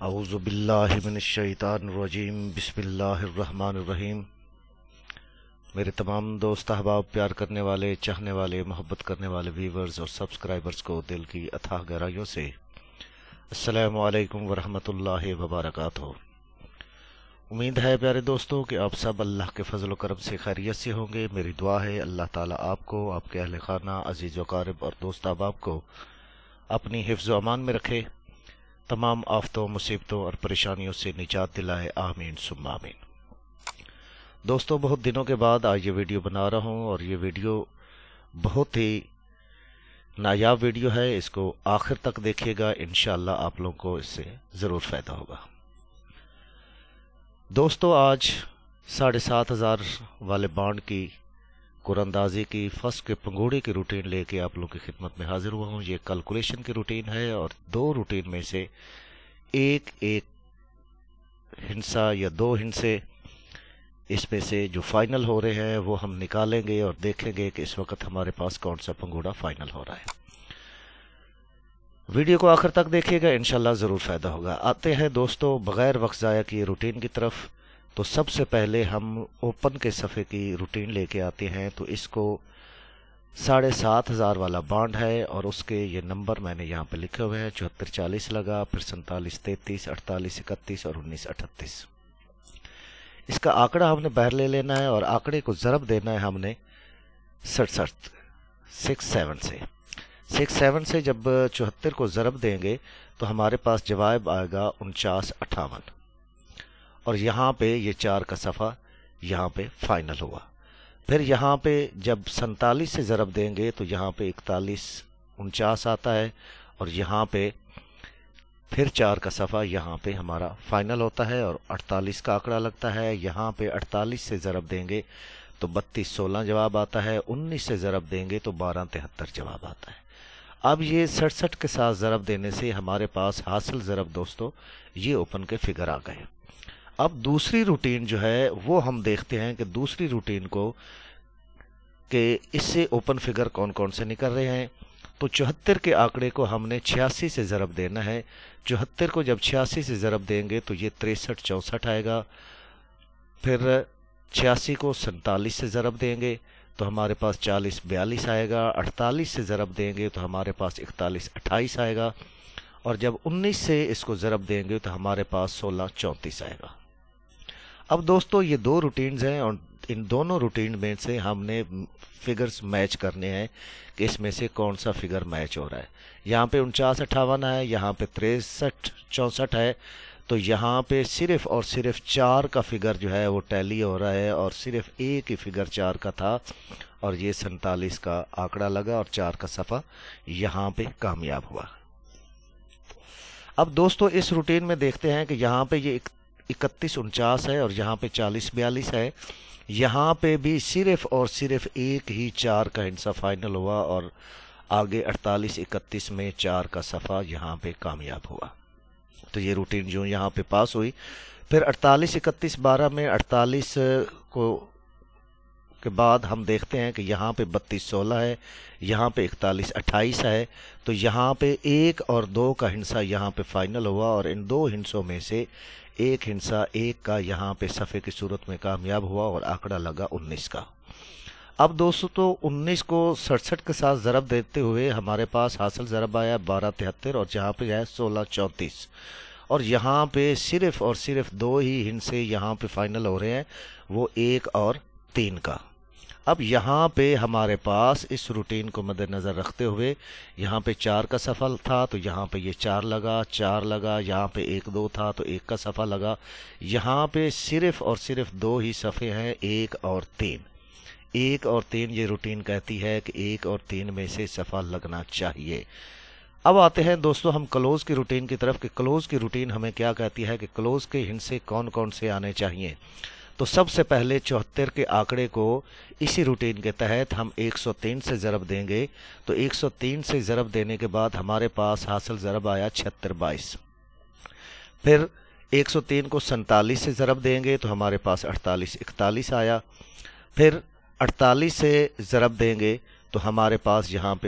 اعوذ باللہ من الشیطان الرجیم بسم اللہ الرحمن الرحیم۔ میرے تمام دوست احباب، پیار کرنے والے، چاہنے والے، محبت کرنے والے ویورز اور سبسکرائبرز کو دل کی اتھاہ گہرائیوں سے السلام علیکم ورحمۃ اللہ وبرکاتہ۔ امید ہے پیارے دوستوں کہ آپ سب اللہ کے فضل و کرم سے خیریت سے ہوں گے۔ میری دعا ہے اللہ تعالیٰ آپ کو، آپ کے اہل خانہ، عزیز و اقارب اور دوست احباب کو اپنی حفظ و امان میں رکھے، تمام آفتوں، مصیبتوں اور پریشانیوں سے نجات دلائے، آمین ثم آمین۔ دوستوں، بہت دنوں کے بعد آج یہ ویڈیو بنا رہا ہوں اور یہ ویڈیو بہت ہی نایاب ویڈیو ہے۔ اس کو آخر تک دیکھیے گا، انشاءاللہ آپ لوگوں کو اس سے ضرور فائدہ ہوگا۔ دوستوں، آج 7,500 والے بانڈ کی قراندازی کی فسٹ کے پنگوڑے کی روٹین لے کے آپ لوگوں کی خدمت میں حاضر ہوا ہوں۔ یہ کیلکولیشن کی روٹین ہے اور دو روٹین میں سے ایک ہنسا یا دو ہنسے اس میں سے جو فائنل ہو رہے ہیں وہ ہم نکالیں گے اور دیکھیں گے کہ اس وقت ہمارے پاس کون سا پنگوڑا فائنل ہو رہا ہے۔ ویڈیو کو آخر تک دیکھیے گا، انشاءاللہ ضرور فائدہ ہوگا۔ آتے ہیں دوستوں بغیر وقت ضائع کیے روٹین کی طرف۔ تو سب سے پہلے ہم اوپن کے صفحے کی روٹین لے کے آتے ہیں۔ تو اس کو 7,500 والا بانڈ ہے اور اس کے یہ نمبر میں نے یہاں پہ لکھے ہوئے ہیں۔ 7440 لگا، پھر 4733، 4831 اور 1938۔ اس کا آنکڑا ہم نے باہر لے لینا ہے اور آنکڑے کو ضرب دینا ہے ہم نے 67 سے۔ 67 سے جب 74 کو ضرب دیں گے تو ہمارے پاس جواب آئے گا 4958 اور یہاں پہ یہ 4 کا صفحہ یہاں پہ فائنل ہوا۔ پھر یہاں پہ جب 47 سے ضرب دیں گے تو یہاں پہ 4149 آتا ہے اور یہاں پہ پھر 4 کا صفحہ یہاں پہ ہمارا فائنل ہوتا ہے اور 48 کا آنکڑا لگتا ہے۔ یہاں پہ 48 سے ضرب دیں گے تو 3216 جواب آتا ہے، 19 سے ضرب دیں گے تو 1273 جواب آتا ہے۔ اب یہ 67 کے ساتھ ضرب دینے سے ہمارے پاس حاصل ضرب دوستو یہ اوپن کے فگر آ گئے۔ اب دوسری روٹین جو ہے وہ ہم دیکھتے ہیں کہ دوسری روٹین کو کہ اس سے اوپن فگر کون کون سے نکل رہے ہیں۔ تو 74 کے آنکڑے کو ہم نے 86 سے ضرب دینا ہے۔ 74 کو جب 86 سے ضرب دیں گے تو یہ 6364 آئے گا۔ پھر 86 کو 47 سے ضرب دیں گے تو ہمارے پاس 4042 آئے گا۔ 48 سے ضرب دیں گے تو ہمارے پاس 4128 آئے گا اور جب 19 سے اس کو ضرب دیں گے تو ہمارے پاس 1634 آئے گا۔ اب دوستو یہ دو روٹینز ہیں اور ان دونوں روٹین میں سے ہم نے فگرز میچ کرنے ہیں کہ اس میں سے کون سا فگر میچ ہو رہا ہے۔ یہاں پہ 4958 ہے، یہاں پہ 6364 ہے، تو یہاں پہ صرف اور صرف 4 کا فگر جو ہے وہ ٹیلی ہو رہا ہے اور صرف ایک ہی فگر 4 کا تھا اور یہ 47 کا آنکڑا لگا اور 4 کا صفحہ یہاں پہ کامیاب ہوا۔ اب دوستو اس روٹین میں دیکھتے ہیں کہ یہاں پہ یہ 3149 ہے اور یہاں پہ 4042 ہے۔ یہاں پہ بھی صرف اور صرف ایک ہی 4 کا ہنسا فائنل ہوا اور آگے 4831 میں 4 کا صفحہ یہاں پہ کامیاب ہوا۔ تو یہ روٹین جو یہاں پہ پاس ہوئی۔ پھر 4831 میں 48 کو کے بعد ہم دیکھتے ہیں کہ یہاں پہ 3216 ہے، یہاں پہ 4128 ہے، تو یہاں پہ 1 اور 2 کا ہنسا یہاں پہ فائنل ہوا اور ان دو ہنسوں میں سے ایک ہنسا 1 کا یہاں پہ صفحے کی صورت میں کامیاب ہوا اور آنکڑا لگا 19 کا۔ اب دوستو تو 19 کو 67 کے ساتھ ضرب دیتے ہوئے ہمارے پاس حاصل ضرب آیا 1273 اور جہاں پہ ہے 1634 اور یہاں پہ صرف اور صرف 2 ہی ہنسے یہاں پہ فائنل ہو رہے ہیں، وہ 1 اور 3 کا۔ اب یہاں پہ ہمارے پاس اس روٹین کو مد نظر رکھتے ہوئے یہاں پہ 4 کا صفحہ تھا تو یہاں پہ یہ 4 لگا، 4 لگا، یہاں پہ 1 2 تھا تو 1 کا صفحہ لگا۔ یہاں پہ صرف اور صرف 2 ہی صفحے ہیں، 1 اور 3۔ 1 اور 3 یہ روٹین کہتی ہے کہ 1 اور 3 میں سے صفحہ لگنا چاہیے۔ اب آتے ہیں دوستو ہم کلوز کی روٹین کی طرف کہ کلوز کی روٹین ہمیں کیا کہتی ہے کہ کلوز کے ہنسے کون کون سے آنے چاہیے۔ تو سب سے پہلے 74 کے آنکڑے کو اسی روٹین کے تحت ہم 103 سے ضرب دیں گے تو 103 سے ضرب دینے کے بعد ہمارے پاس حاصل ضرب آیا 7622۔ پھر 103 کو 47 سے ضرب دیں گے تو ہمارے پاس 4841 آیا۔ پھر 48 سے ضرب دیں گے تو ہمارے پاس یہاں پہ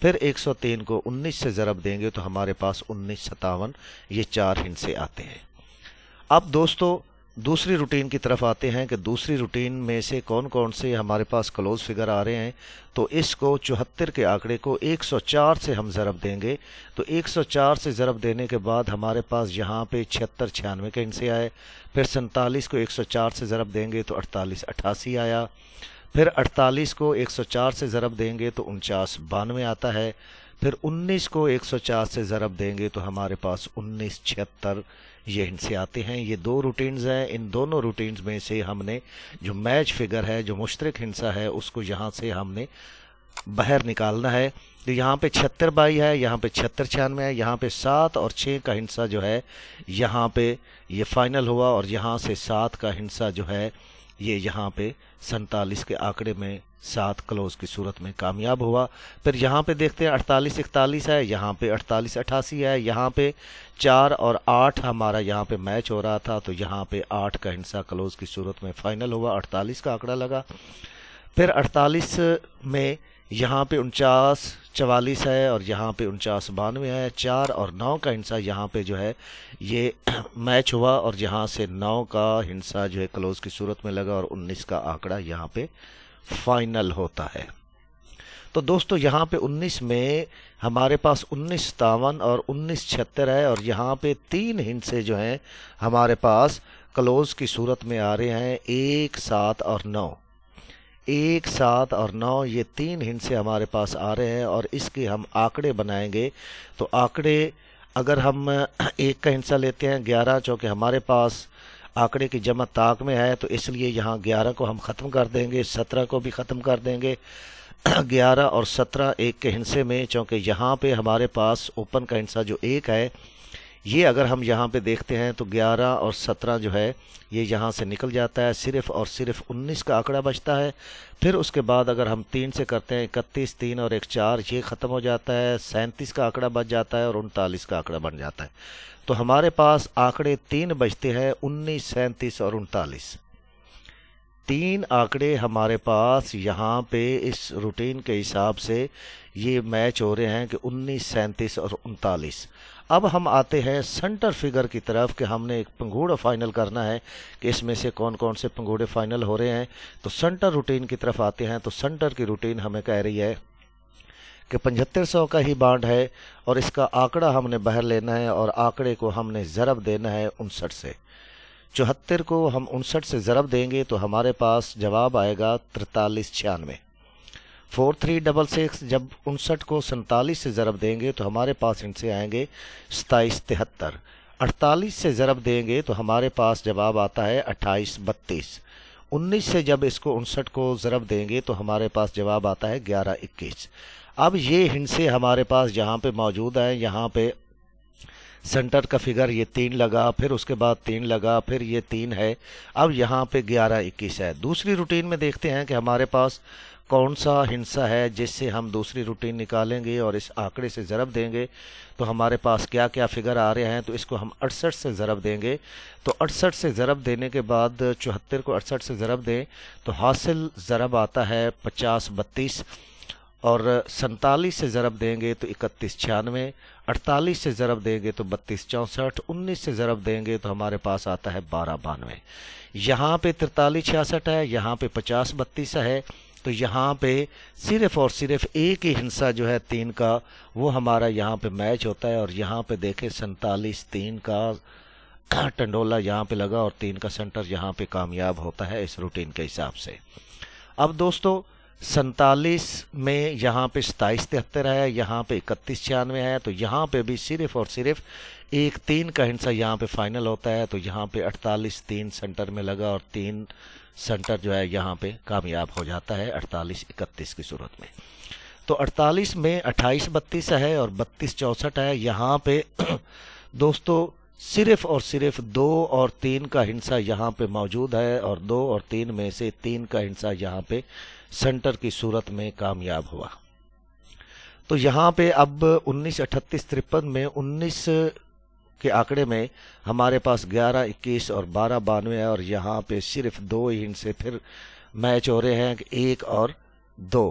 پھر 103 کو 19 سے ضرب دیں گے تو ہمارے پاس 1957، یہ 4 ہندسے آتے ہیں۔ اب دوستو دوسری روٹین کی طرف آتے ہیں کہ دوسری روٹین میں سے کون کون سے ہمارے پاس کلوز فگر آ رہے ہیں۔ تو اس کو 74 کے آنکڑے کو 104 سے ہم ضرب دیں گے، تو 104 سے ضرب دینے کے بعد ہمارے پاس یہاں پہ 76 96 کے ہندسے آئے، پھر 47 کو 104 سے ضرب دیں گے تو 48 88 آیا، پھر 48 کو 104 سے ضرب دیں گے تو 49 92 آتا ہے، پھر 19 کو 104 سے ضرب دیں گے تو ہمارے پاس 19 76 یہ ہندسے آتے ہیں۔ یہ دو روٹینز ہیں، ان دونوں روٹینز میں سے ہم نے جو میچ فگر ہے، جو مشترک ہندسہ ہے، اس کو یہاں سے ہم نے باہر نکالنا ہے۔ تو یہاں پہ 76 22 ہے، یہاں پہ 76 96 ہے، یہاں پہ 7 اور 6 کا ہندسہ جو ہے یہاں پہ یہ فائنل ہوا، اور یہاں سے 7 کا ہندسہ جو ہے یہ یہاں پہ 47 کے آنکڑے میں 7 کلوز کی صورت میں کامیاب ہوا۔ پھر یہاں پہ دیکھتے ہیں 48 41 ہے، یہاں پہ 48 88 ہے، یہاں پہ 4 اور 8 ہمارا یہاں پہ میچ ہو رہا تھا، تو یہاں پہ 8 کا ہندسہ کلوز کی صورت میں فائنل ہوا، 48 کا آنکڑا لگا۔ پھر 48 میں یہاں پہ 49 44 ہے، اور یہاں پہ 49 92 ہے، 4 اور 9 کا ہندسہ یہاں پہ جو ہے یہ میچ ہوا، اور یہاں سے 9 کا ہندسہ جو ہے کلوز کی صورت میں لگا، اور 19 کا آنکڑا یہاں پہ فائنل ہوتا ہے۔ تو دوستو یہاں پہ 19 میں ہمارے پاس 19 57 اور 19 76 ہے، اور یہاں پہ 3 ہندسے جو ہیں ہمارے پاس کلوز کی صورت میں آ رہے ہیں، 1 7 اور 9، 1 7 اور 9 یہ 3 ہندسے ہمارے پاس آ رہے ہیں، اور اس کے ہم آنکڑے بنائیں گے۔ تو آنکڑے اگر ہم 1 کا ہندسہ لیتے ہیں 11، چونکہ ہمارے پاس آنکڑے کی جمع طاق میں ہے تو اس لیے یہاں 11 کو ہم ختم کر دیں گے، 17 کو بھی ختم کر دیں گے۔ 11 اور 17 1 کے ہندسے میں، چونکہ یہاں پہ ہمارے پاس اوپن کا ہندسہ جو 1 ہے، یہ اگر ہم یہاں پہ دیکھتے ہیں تو 11 اور 17 جو ہے یہ یہاں سے نکل جاتا ہے، صرف اور صرف 19 کا آنکڑا بچتا ہے۔ پھر اس کے بعد اگر ہم 3 سے کرتے ہیں 31 3 اور 1 4، یہ ختم ہو جاتا ہے، 37 کا آنکڑا بچ جاتا ہے، اور 39 کا آنکڑا بن جاتا ہے۔ تو ہمارے پاس آنکڑے 3 بچتے ہیں، 19 37 اور 39۔ 3 آنکڑے ہمارے پاس یہاں پہ اس روٹین کے حساب سے یہ میچ ہو رہے ہیں کہ 19 37 اور 39۔ اب ہم آتے ہیں سنٹر فگر کی طرف کہ ہم نے ایک پنگوڑا فائنل کرنا ہے کہ اس میں سے کون کون سے پنگوڑے فائنل ہو رہے ہیں۔ تو سنٹر روٹین کی طرف آتے ہیں، تو سنٹر کی روٹین ہمیں کہہ رہی ہے کہ 7500 کا ہی بانڈ ہے، اور اس کا آنکڑا ہم نے باہر لینا ہے، اور آنکڑے کو ہم نے ضرب دینا ہے 59 سے۔ 74 کو ہم 59 سے ضرب دیں گے تو ہمارے پاس جواب آئے گا 43 96۔ 4366 جب 59 کو 47 سے ضرب دیں گے تو ہمارے پاس ان سے آئیں گے 27 73۔ 48 سے ضرب دیں گے تو ہمارے پاس جواب آتا ہے 28 32۔ 19 سے جب اس کو 59 کو ضرب دیں گے تو ہمارے پاس جواب آتا ہے 11 21۔ اب یہ ہندسے ہمارے پاس جہاں پہ موجود ہیں، یہاں پہ سنٹر کا فگر یہ 3 لگا، پھر اس کے بعد 3 لگا، پھر یہ 3 ہے، اب یہاں پہ 11 21 ہے۔ دوسری روٹین میں دیکھتے ہیں کہ ہمارے پاس کون سا ہندسہ ہے جس سے ہم دوسری روٹین نکالیں گے اور اس آنکڑے سے ضرب دیں گے تو ہمارے پاس کیا کیا فگر آ رہے ہیں۔ تو اس کو ہم 68 سے ضرب دیں گے، تو 68 سے ضرب دینے کے بعد 74 کو 68 سے ضرب دیں تو حاصل ضرب آتا ہے 50 32، اور 47 سے ضرب دیں گے تو 31 96، 48 سے ضرب دیں گے تو 32 64، 19 سے ضرب دیں گے تو ہمارے پاس آتا ہے 12 92۔ یہاں پہ 43 66 ہے، یہاں پہ 50 32 ہے، تو یہاں پہ صرف اور صرف ایک ہی ہندسہ جو ہے 3 کا وہ ہمارا یہاں پہ میچ ہوتا ہے، اور یہاں پہ دیکھیں 47 3 کا ٹنڈولا یہاں پہ لگا اور 3 کا سنٹر یہاں پہ کامیاب ہوتا ہے اس روٹین کے حساب سے۔ اب دوستو 47 میں یہاں پہ 27 73 ہے، یہاں پہ 31 96 ہے، تو یہاں پہ بھی صرف اور صرف ایک 3 کا ہندسہ یہاں پہ فائنل ہوتا ہے، تو یہاں پہ 48 3 سنٹر میں لگا اور 3 سنٹر جو ہے یہاں پہ کامیاب ہو جاتا ہے 48 31 کی صورت میں۔ تو 48 میں 28 32 ہے اور 32 64 ہے، یہاں پہ دوستو صرف اور صرف 2 اور 3 کا ہندسہ یہاں پہ موجود ہے، اور 2 اور 3 میں سے 3 کا ہندسہ یہاں پہ سنٹر کی صورت میں کامیاب ہوا۔ تو یہاں پہ اب 19 38 53 میں 19 کے آنکڑے میں ہمارے پاس 11 21 اور 12 92 ہے، اور یہاں پہ صرف 2 ہی ہندسے پھر میچ ہو رہے ہیں، 1 اور 2۔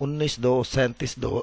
19-2, 37-2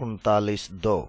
39-2।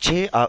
6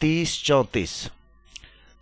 30-34।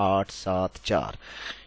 874।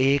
1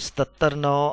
77-9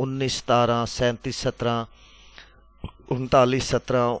19-17, 37-17, 39-17,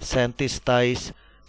37-27,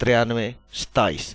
93, 27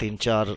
3-4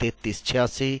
33-86,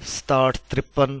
67-53,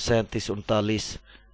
37-39